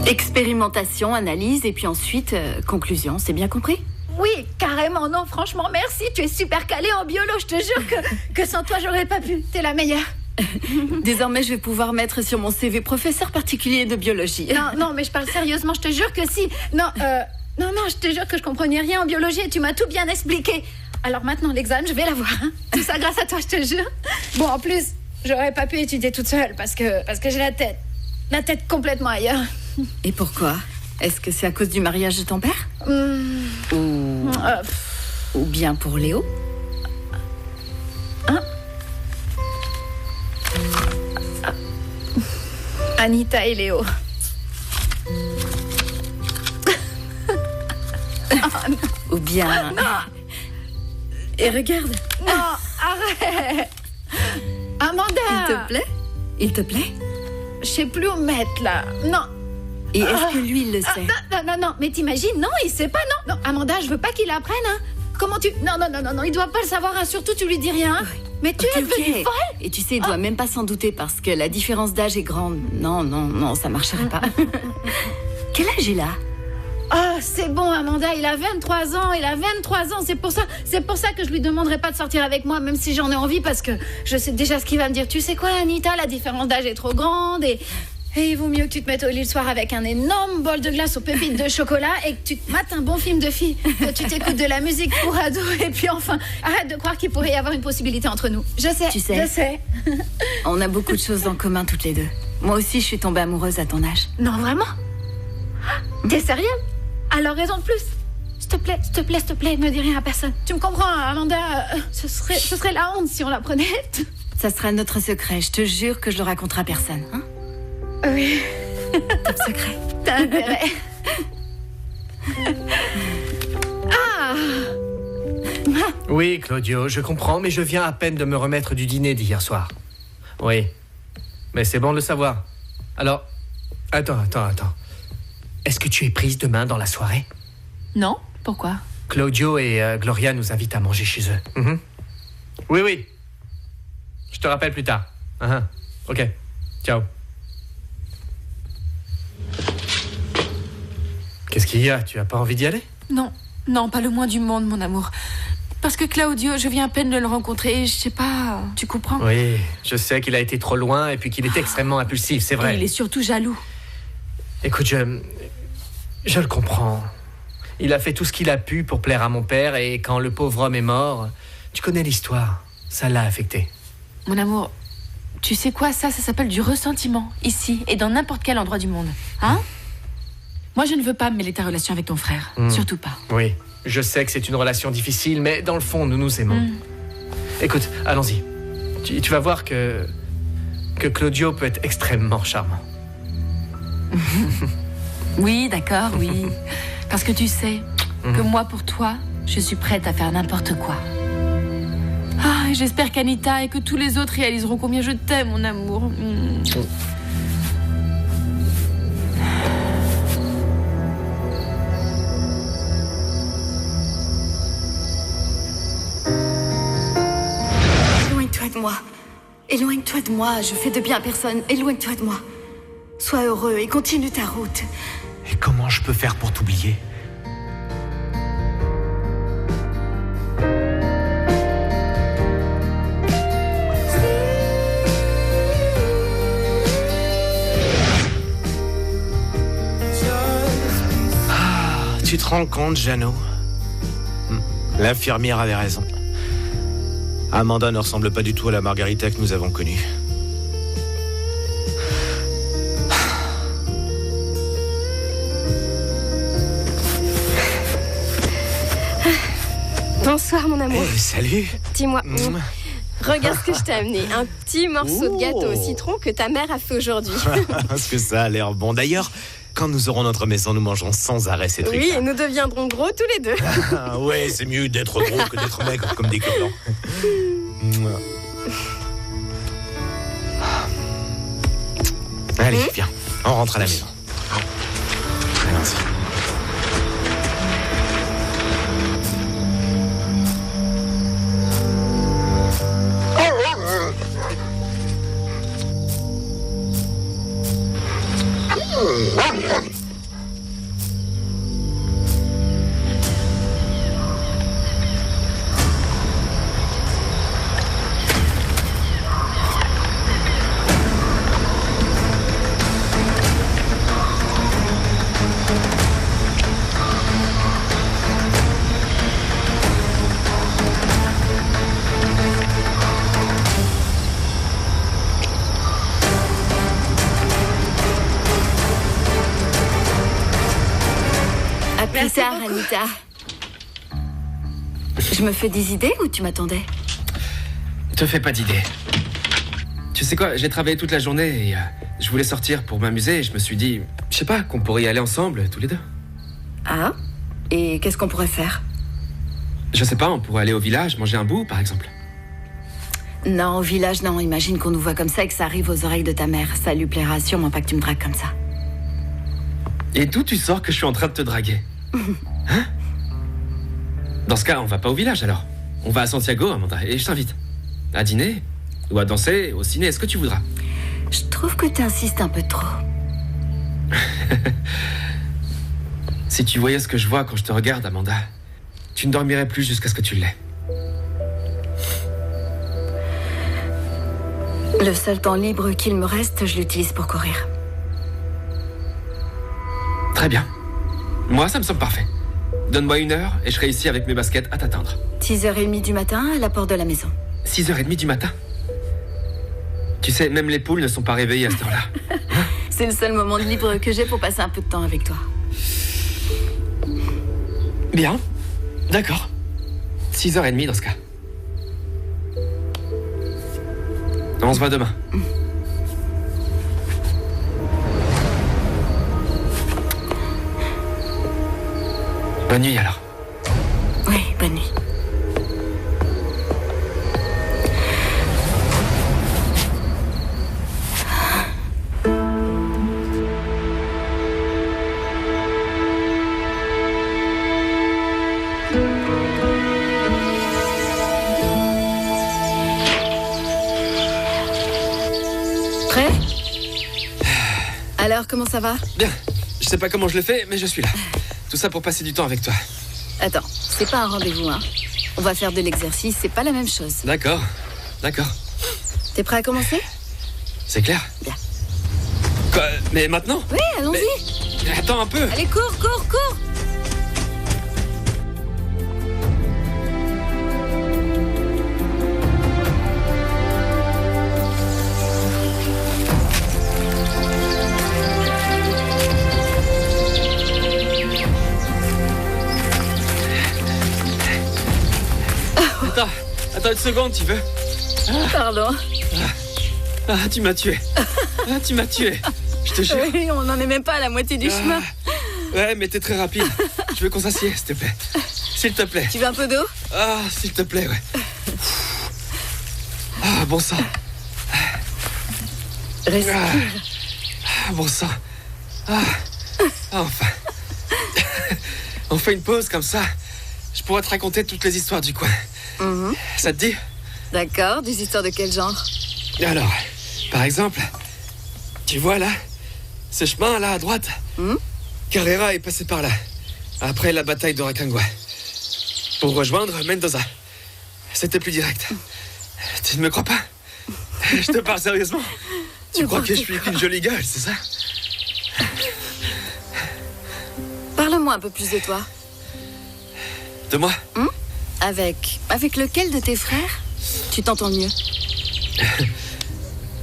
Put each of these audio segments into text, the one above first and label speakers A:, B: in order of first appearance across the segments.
A: Expérimentation, analyse et puis ensuite conclusion, c'est bien compris?
B: Oui, carrément, non, franchement, merci. Tu es super calée en biolo, je te jure que sans toi, j'aurais pas pu. T'es la meilleure.
A: Désormais, je vais pouvoir mettre sur mon CV professeur particulier de biologie.
B: Non, mais je parle sérieusement, je te jure que si. Non, je te jure que je comprenais rien en biologie et tu m'as tout bien expliqué. Alors maintenant, l'examen, je vais l'avoir. Hein. Tout ça grâce à toi, je te jure. Bon, en plus, j'aurais pas pu étudier toute seule parce que j'ai la tête complètement ailleurs.
A: Et pourquoi? Est-ce que c'est à cause du mariage de ton père? Ou bien pour Léo?
B: Hein? Anita et Léo.
A: Ou bien...
B: Non.
A: Et regarde.
B: Non, arrête. Amanda.
A: Il te plaît?
B: Je sais plus où mettre, là. Non.
A: Et est-ce que lui, il le sait?
B: Non, mais t'imagines? Non, il sait pas, non. Non, Amanda, je veux pas qu'il apprenne, hein. Comment tu... Non, il doit pas le savoir, hein. Surtout, tu lui dis rien. Oui. Mais tu es devenue folle.
A: Et tu sais, il doit même pas s'en douter parce que la différence d'âge est grande. Non, ça marcherait pas. Quel âge il a?
B: Oh, c'est bon, Amanda, il a 23 ans. C'est pour ça que je lui demanderai pas de sortir avec moi, même si j'en ai envie, parce que je sais déjà ce qu'il va me dire. Tu sais quoi, Anita, la différence d'âge est trop grande et il vaut mieux que tu te mettes au lit le soir avec un énorme bol de glace aux pépites de chocolat et que tu te mates un bon film de filles, que tu t'écoutes de la musique pour ados et puis enfin, arrête de croire qu'il pourrait y avoir une possibilité entre nous. Je sais.
A: On a beaucoup de choses en commun toutes les deux. Moi aussi, je suis tombée amoureuse à ton âge.
B: Non, vraiment? T'es sérieux? Alors raison de plus. S'il te plaît, ne dis rien à personne. Tu me comprends, Amanda? Ce serait la honte si on l'apprenait.
A: Ça sera notre secret. Je te jure que je le raconterai à personne. Hein?
B: Oui.
A: Top secret.
B: T'as intérêt.
C: Oui, Claudio, je comprends, mais je viens à peine de me remettre du dîner d'hier soir. Oui. Mais c'est bon de le savoir. Alors, attends. Est-ce que tu es prise demain dans la soirée?
D: Non, pourquoi?
C: Claudio et Gloria nous invitent à manger chez eux. Oui. Je te rappelle plus tard. Ok. Ciao. Qu'est-ce qu'il y a? Tu as pas envie d'y aller?
D: Non, pas le moins du monde, mon amour. Parce que Claudio, je viens à peine de le rencontrer et je sais pas, tu comprends?
C: Oui, je sais qu'il a été trop loin et puis qu'il est extrêmement impulsif, c'est vrai.
D: Et il est surtout jaloux.
C: Écoute, je le comprends. Il a fait tout ce qu'il a pu pour plaire à mon père et quand le pauvre homme est mort, tu connais l'histoire, ça l'a affecté.
D: Mon amour, tu sais quoi, ça s'appelle du ressentiment, ici et dans n'importe quel endroit du monde. Hein? Moi, je ne veux pas me mêler ta relation avec ton frère, surtout pas.
C: Oui, je sais que c'est une relation difficile, mais dans le fond, nous nous aimons. Écoute, allons-y. Tu vas voir que Claudio peut être extrêmement charmant.
D: Oui, d'accord, oui. Parce que tu sais que moi, pour toi, je suis prête à faire n'importe quoi. Ah, j'espère qu'Anita et que tous les autres réaliseront combien je t'aime, mon amour.
A: Éloigne-toi de moi, je fais de bien à personne. Éloigne-toi de moi. Sois heureux et continue ta route.
E: Et comment je peux faire pour t'oublier? Tu te rends compte, Jeannot? L'infirmière avait raison. Amanda ne ressemble pas du tout à la Margarita que nous avons connue.
F: Bonsoir, mon amour.
E: Salut.
F: Dis-moi, regarde ce que je t'ai amené. Un petit morceau de gâteau au citron que ta mère a fait aujourd'hui.
E: Parce que ça a l'air bon. D'ailleurs, quand nous aurons notre maison, nous mangerons sans arrêt ces trucs.
F: Oui, et nous deviendrons gros tous les deux.
E: Ouais, c'est mieux d'être gros que d'être maigre comme des cordons. Allez, viens, on rentre à la maison. Allons-y.
A: Plus
B: Merci
A: tard,
B: beaucoup.
A: Anita. Je me fais des idées ou tu m'attendais?
G: Te fais pas d'idée. Tu sais quoi, j'ai travaillé toute la journée et je voulais sortir pour m'amuser et je me suis dit, je sais pas, qu'on pourrait y aller ensemble, tous les deux.
A: Ah? Et qu'est-ce qu'on pourrait faire?
G: Je sais pas, on pourrait aller au village, manger un bout, par exemple.
A: Non, au village, non. Imagine qu'on nous voit comme ça et que ça arrive aux oreilles de ta mère. Ça lui plaira sûrement pas que tu me dragues comme ça.
G: Et d'où tu sors que je suis en train de te draguer? Hein? Dans ce cas, on va pas au village alors. On va à Santiago, Amanda, et je t'invite. À dîner, ou à danser, au ciné, ce que tu voudras.
A: Je trouve que t'insistes un peu trop.
G: Si tu voyais ce que je vois quand je te regarde, Amanda, tu ne dormirais plus jusqu'à ce que tu l'aies.
A: Le seul temps libre qu'il me reste, je l'utilise pour courir.
G: Très bien. Moi, ça me semble parfait. Donne-moi 1 heure et je serai ici avec mes baskets à t'attendre.
A: 6h30 du matin à la porte de la maison.
G: 6h30 du matin. Tu sais, même les poules ne sont pas réveillées à cette heure-là.
A: C'est le seul moment de libre que j'ai pour passer un peu de temps avec toi.
G: Bien. D'accord. 6h30 dans ce cas. On se voit demain. Bonne nuit alors.
A: Oui, bonne nuit. Prêt? Alors, comment ça va?
G: Bien. Je sais pas comment je le fais, mais je suis là. Tout ça pour passer du temps avec toi.
A: Attends, c'est pas un rendez-vous, hein. On va faire de l'exercice, c'est pas la même chose.
G: D'accord. D'accord.
A: T'es prêt à commencer?
G: C'est clair?
A: Bien.
G: Quoi? Mais maintenant?
A: Oui, allons-y.
G: Mais attends un peu.
A: Allez, cours, cours, cours.
G: Attends 1 seconde, tu veux?
A: Pardon.
G: Ah, tu m'as tué. Ah, tu m'as tué. Je te jure.
A: Oui, on n'en est même pas à la moitié du chemin.
G: Ouais, mais t'es très rapide. Je veux qu'on s'assied, s'il te plaît. S'il te plaît.
A: Tu veux un peu d'eau?
G: Ah, s'il te plaît, ouais. Ah, bon sang.
A: Respire.
G: Ah, bon sang. Ah, enfin. On fait une pause comme ça. Je pourrais te raconter toutes les histoires du coin. Ça te dit?
A: D'accord, des histoires de quel genre?
G: Alors, par exemple, tu vois là, ce chemin là à droite, Carrera est passé par là, après la bataille de Rancagua, pour rejoindre Mendoza. C'était plus direct. Tu ne me crois pas? Je te parle sérieusement. Tu crois que je suis qu'une jolie gueule, c'est ça?
A: Parle-moi un peu plus de toi.
G: De moi?
A: Avec lequel de tes frères tu t'entends le mieux?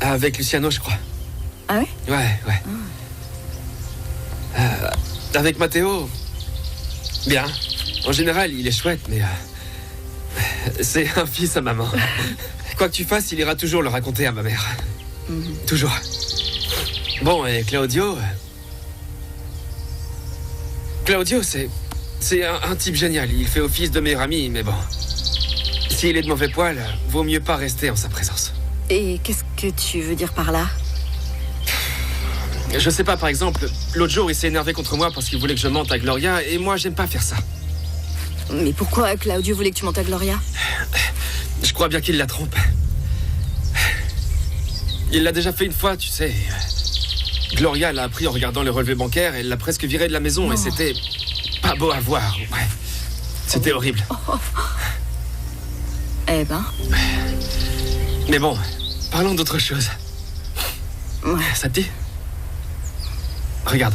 G: Avec Luciano, je crois.
A: Ah oui?
G: Ouais. Avec Matteo, bien. En général, il est chouette, mais c'est un fils à maman. Quoi que tu fasses, il ira toujours le raconter à ma mère. Toujours. Bon, et Claudio... Claudio, c'est un type génial. Il fait office de meilleur ami, mais bon. S'il est de mauvais poil, vaut mieux pas rester en sa présence.
A: Et qu'est-ce que tu veux dire par là?
G: Je sais pas, par exemple, l'autre jour, il s'est énervé contre moi parce qu'il voulait que je mente à Gloria, et moi, j'aime pas faire ça.
A: Mais pourquoi Claudio voulait que tu montes à Gloria?
G: Je crois bien qu'il la trompe. Il l'a déjà fait une fois, tu sais. Gloria l'a appris en regardant le relevé bancaire, elle l'a presque viré de la maison, et c'était pas beau à voir. Ouais. C'était horrible.
A: Eh ben...
G: Mais bon, parlons d'autre chose.
A: Ouais.
G: Ça te dit? Regarde.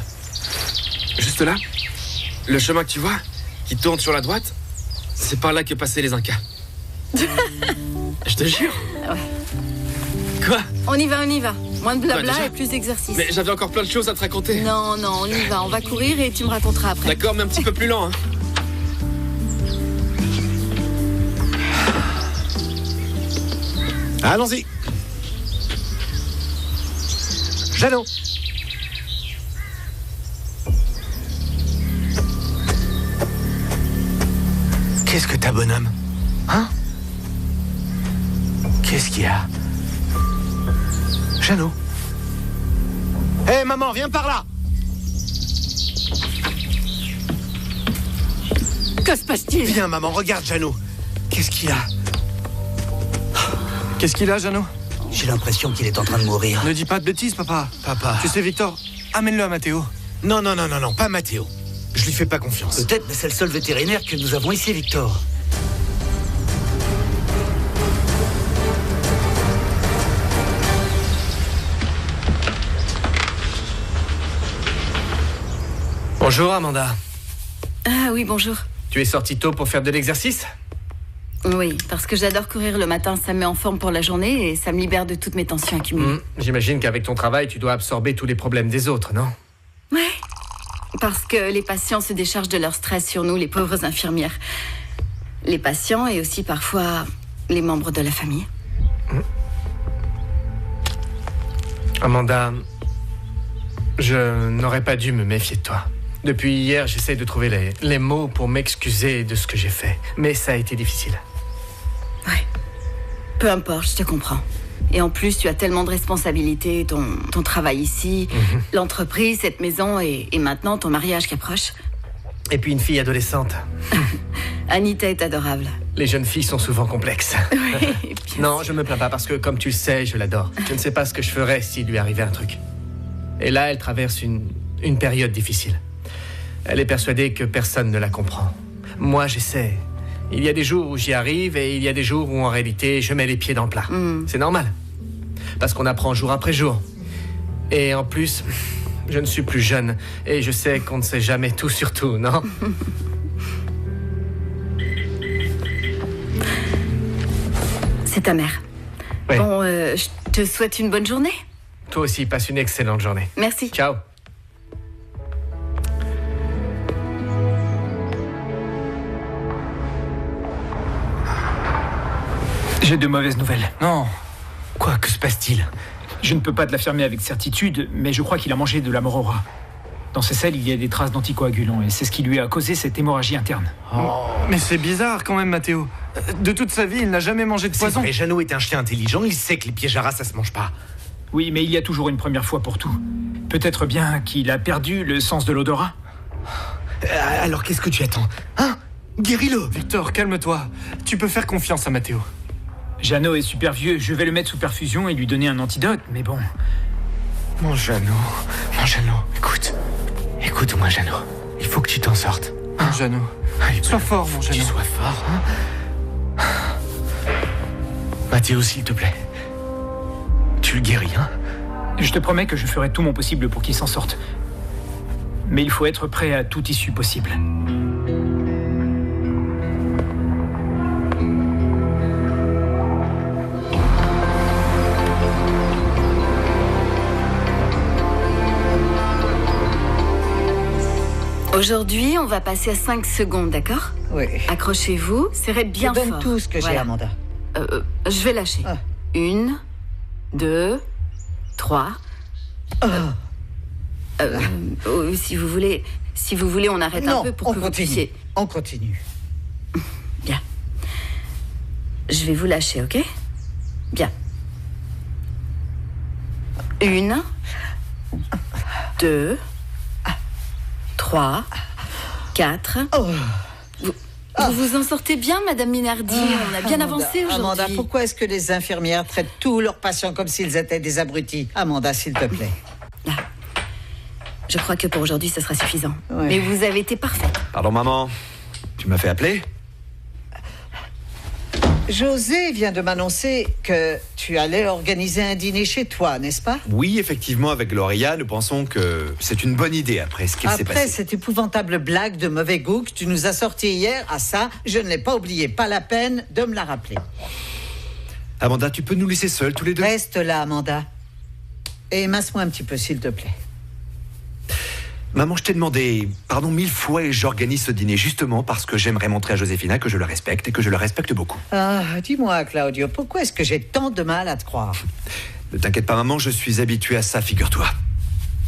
G: Juste là, le chemin que tu vois, qui tourne sur la droite, c'est par là que passaient les Incas. Je te jure.
A: Ouais.
G: Quoi?
A: On y va. Moins de blabla
G: déjà
A: et plus d'exercice.
G: Mais j'avais encore plein de choses à te raconter.
A: Non, on y va. On va courir et tu me raconteras après.
G: D'accord, mais un petit peu plus lent. Hein.
E: Allons-y. Jeannot. Qu'est-ce que t'as, bonhomme? Hein? Qu'est-ce qu'il y a? Jeannot. Hé, maman, viens par là!
A: Que se passe-t-il?
E: Viens, maman, regarde Jeannot. Qu'est-ce qu'il a?
C: Qu'est-ce qu'il a, Jeannot?
H: J'ai l'impression qu'il est en train de mourir.
C: Ne dis pas de bêtises, papa.
E: Papa.
C: Tu sais, Victor, amène-le à Mathéo.
E: Non, pas Mathéo. Je lui fais pas confiance.
H: Peut-être, mais c'est le seul vétérinaire que nous avons ici, Victor.
C: Bonjour, Amanda.
A: Ah oui, bonjour.
C: Tu es sortie tôt pour faire de l'exercice?
A: Oui, parce que j'adore courir le matin. Ça me met en forme pour la journée et ça me libère de toutes mes tensions accumulées.
C: J'imagine qu'avec ton travail, tu dois absorber tous les problèmes des autres, non?
A: Ouais. Parce que les patients se déchargent de leur stress sur nous, les pauvres infirmières. Les patients et aussi parfois les membres de la famille.
C: Amanda, je n'aurais pas dû me méfier de toi. Depuis hier, j'essaie de trouver les mots pour m'excuser de ce que j'ai fait. Mais ça a été difficile.
A: Ouais. Peu importe, je te comprends. Et en plus, tu as tellement de responsabilités. Ton travail ici, l'entreprise, cette maison et maintenant ton mariage qui approche.
C: Et puis une fille adolescente.
A: Anita est adorable.
C: Les jeunes filles sont souvent complexes.
A: Oui, bien
C: Non,
A: sûr.
C: je me plains pas parce que, comme tu le sais, je l'adore. Je ne sais pas ce que je ferais s'il lui arrivait un truc. Et là, elle traverse une période difficile. Elle est persuadée que personne ne la comprend. Moi, j'essaie. Il y a des jours où j'y arrive et il y a des jours où, en réalité, je mets les pieds dans le plat. C'est normal. Parce qu'on apprend jour après jour. Et en plus, je ne suis plus jeune. Et je sais qu'on ne sait jamais tout sur tout, non?
A: C'est ta mère.
C: Oui.
A: Bon, je te souhaite une bonne journée.
C: Toi aussi, passe une excellente journée.
A: Merci.
C: Ciao.
I: J'ai de mauvaises nouvelles.
E: Non. Quoi, que se passe-t-il?
I: Je ne peux pas te l'affirmer avec certitude, mais je crois qu'il a mangé de la morora. Dans ses selles, il y a des traces d'anticoagulants et c'est ce qui lui a causé cette hémorragie interne.
C: Mais c'est bizarre quand même, Mathéo. De toute sa vie, il n'a jamais mangé de
E: C'est
C: poison.
E: vrai, Jeannot est un chien intelligent, il sait que les pièges à rats, ça se mange pas.
I: Oui, mais il y a toujours une première fois pour tout. Peut-être bien qu'il a perdu le sens de l'odorat.
E: Alors qu'est-ce que tu attends? Hein? Guéris-le.
C: Victor, calme-toi. Tu peux faire confiance à Mathéo.
I: Jeannot est super vieux, je vais le mettre sous perfusion et lui donner un antidote, mais bon...
E: Mon Jeannot, écoute. Écoute-moi, Jeannot. Il faut que tu t'en sortes.
C: Mon Jeannot.
E: Allez,
C: Sois fort, mon
E: que tu
C: Jeannot.
E: sois fort, hein? Mathéo, s'il te plaît. Tu le guéris, hein?
I: Je te promets que je ferai tout mon possible pour qu'il s'en sorte. Mais il faut être prêt à toute issue possible.
A: Aujourd'hui, on va passer à 5 secondes, d'accord?
J: Oui.
A: Accrochez-vous, serrez bien
J: Je donne
A: fort.
J: tout ce que j'ai,
A: Voilà.
J: Amanda.
A: Je vais lâcher.
J: Ah.
A: 1, 2, 3. Si vous voulez, on arrête un
J: Non,
A: peu pour
J: on
A: que vous
J: continue.
A: puissiez.
J: On continue.
A: Bien. Je vais vous lâcher, ok? Bien. 1, 2, 3, 4. Vous vous en sortez bien, Madame Minardi. On a bien
J: Amanda,
A: avancé aujourd'hui.
J: Amanda, pourquoi est-ce que les infirmières traitent tous leurs patients comme s'ils étaient des abrutis? Amanda, s'il te plaît.
A: Là. Je crois que pour aujourd'hui, ce sera suffisant.
J: Ouais.
A: Mais vous avez été parfaite.
K: Pardon, maman. Tu m'as fait appeler?
J: José vient de m'annoncer que tu allais organiser un dîner chez toi, n'est-ce pas?
K: Oui, effectivement, avec Gloria, nous pensons que c'est une bonne idée après ce qui s'est
J: Après
K: passé.
J: cette épouvantable blague de mauvais goût que tu nous as sortie hier, ça, je ne l'ai pas oublié. Pas la peine de me la rappeler.
K: Amanda, tu peux nous laisser seuls tous les deux?
J: Reste là, Amanda. Et masse-moi un petit peu, s'il te plaît.
K: Maman, je t'ai demandé pardon 1000 fois et j'organise ce dîner justement parce que j'aimerais montrer à Josefina que je le respecte et que je le respecte beaucoup.
J: Ah, dis-moi, Claudio, pourquoi est-ce que j'ai tant de mal à te croire?
K: Ne t'inquiète pas, maman, je suis habitué à ça, figure-toi.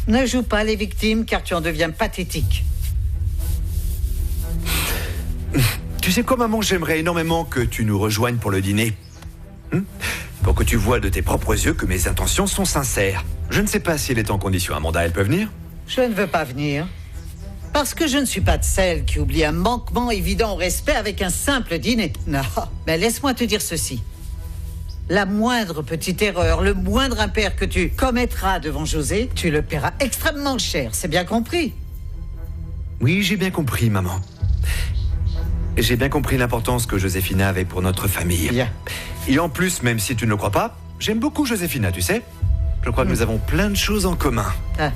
J: Ne joue pas les victimes car tu en deviens pathétique.
K: Tu sais quoi, maman, j'aimerais énormément que tu nous rejoignes pour le dîner. Pour que tu vois de tes propres yeux que mes intentions sont sincères. Je ne sais pas si elle est en condition. Amanda, elle peut venir?
J: Je ne veux pas venir. Parce que je ne suis pas de celle qui oublie un manquement évident au respect avec un simple dîner. Non, mais laisse-moi te dire ceci. La moindre petite erreur, le moindre impair que tu commettras devant José, tu le paieras extrêmement cher, c'est bien compris?
K: Oui, j'ai bien compris, maman. J'ai bien compris l'importance que Josefina avait pour notre famille.
J: Bien.
K: Et en plus, même si tu ne le crois pas, j'aime beaucoup Josefina, tu sais. Je crois que nous avons plein de choses en commun.
J: Ah.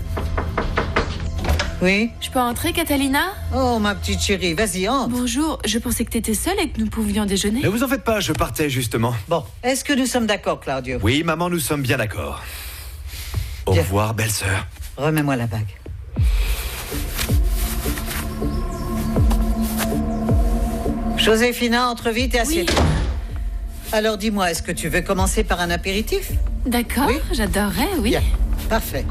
J: Oui?
D: Je peux entrer, Catalina?
J: Oh, ma petite chérie, vas-y, entre.
D: Bonjour, je pensais que t'étais seule et que nous pouvions déjeuner.
K: Ne vous en faites pas, je partais justement.
J: Bon, est-ce que nous sommes d'accord, Claudio?
K: Oui, maman, nous sommes bien d'accord. Au revoir, belle-sœur.
J: Remets-moi la bague. Josefina, entre vite et assieds-toi. Oui. Alors dis-moi, est-ce que tu veux commencer par un apéritif?
D: D'accord, oui? J'adorerais, oui.
J: Bien, parfait.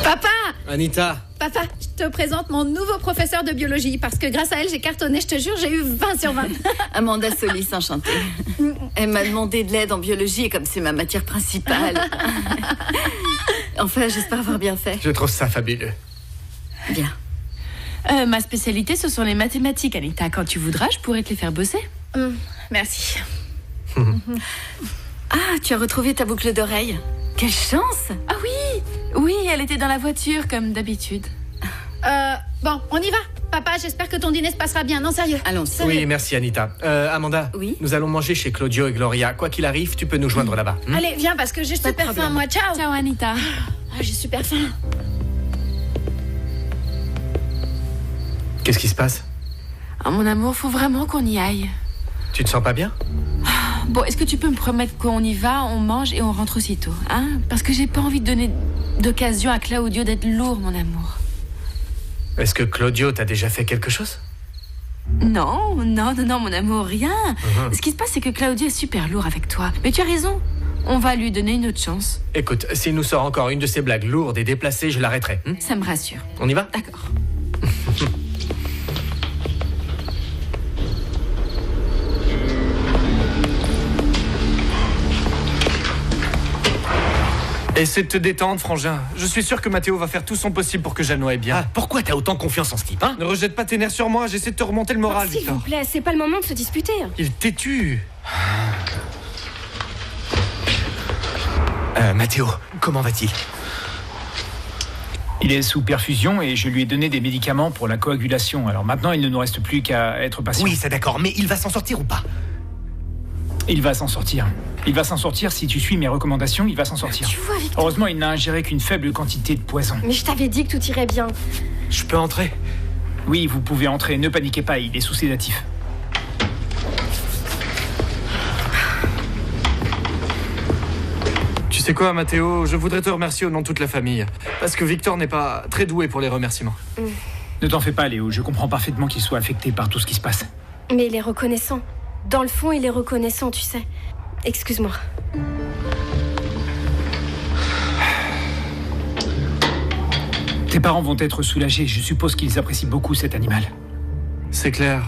B: Papa!
C: Anita!
B: Papa, je te présente mon nouveau professeur de biologie parce que grâce à elle, j'ai cartonné, je te jure, j'ai eu 20 sur 20.
A: Amanda Solis, enchantée. Elle m'a demandé de l'aide en biologie et comme c'est ma matière principale. Enfin, j'espère avoir bien fait.
C: Je trouve ça fabuleux.
A: Bien.
D: Ma spécialité, ce sont les mathématiques, Anita. Quand tu voudras, je pourrais te les faire bosser.
B: Merci.
A: Ah, tu as retrouvé ta boucle d'oreille. Quelle chance!
D: Ah oui! Oui, elle était dans la voiture, comme d'habitude.
B: Bon, on y va. Papa, j'espère que ton dîner se passera bien. Non, sérieux.
A: Allons-y.
C: Oui, merci, Anita. Amanda,
A: oui?
C: Nous allons manger chez Claudio et Gloria. Quoi qu'il arrive, tu peux nous joindre là-bas.
B: Allez, viens, parce que j'ai super faim, moi. Ciao!
D: Ciao, Anita.
B: Ah, j'ai super faim.
C: Qu'est-ce qui se passe?
D: Oh, mon amour, faut vraiment qu'on y aille.
C: Tu te sens pas bien?
D: Bon, est-ce que tu peux me promettre qu'on y va, on mange et on rentre aussitôt, hein? Parce que j'ai pas envie de donner d'occasion à Claudio d'être lourd, mon amour.
C: Est-ce que Claudio t'a déjà fait quelque chose?
D: Non, mon amour, rien. Ce qui se passe, c'est que Claudio est super lourd avec toi. Mais tu as raison, on va lui donner une autre chance.
C: Écoute, s'il nous sort encore une de ces blagues lourdes et déplacées, je l'arrêterai.
D: Ça me rassure.
C: On y va?
D: D'accord.
L: Essaie de te détendre, frangin. Je suis sûr que Mathéo va faire tout son possible pour que Jeannot aille bien.
H: Ah, pourquoi t'as autant confiance en ce type, hein?
L: Ne rejette pas tes nerfs sur moi, j'essaie de te remonter le moral,
F: S'il
L: Victor.
F: vous plaît, c'est pas le moment de se disputer.
L: Il est têtu.
H: Mathéo, comment va-t-il?
I: Il est sous perfusion et je lui ai donné des médicaments pour la coagulation. Alors maintenant, il ne nous reste plus qu'à être patient.
H: Oui, c'est d'accord, mais il va s'en sortir ou pas?
I: Il va s'en sortir. Il va s'en sortir si tu suis mes recommandations, il va s'en sortir.
F: Tu vois, Victor.
I: Heureusement, il n'a ingéré qu'une faible quantité de poison.
F: Mais je t'avais dit que tout irait bien.
C: Je peux entrer?
I: Oui, vous pouvez entrer, ne paniquez pas, il est sous sédatif.
L: Tu sais quoi, Mathéo? Je voudrais te remercier au nom de toute la famille. Parce que Victor n'est pas très doué pour les remerciements.
I: Ne t'en fais pas, Léo, je comprends parfaitement qu'il soit affecté par tout ce qui se passe.
F: Mais il est reconnaissant. Dans le fond, il est reconnaissant, tu sais. Excuse-moi.
I: Tes parents vont être soulagés. Je suppose qu'ils apprécient beaucoup cet animal.
L: C'est clair.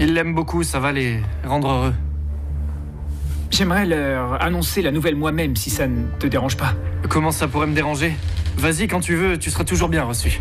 L: Ils l'aiment beaucoup, ça va les rendre heureux.
I: J'aimerais leur annoncer la nouvelle moi-même, si ça ne te dérange pas.
L: Comment ça pourrait me déranger? Vas-y, quand tu veux, tu seras toujours bien reçu.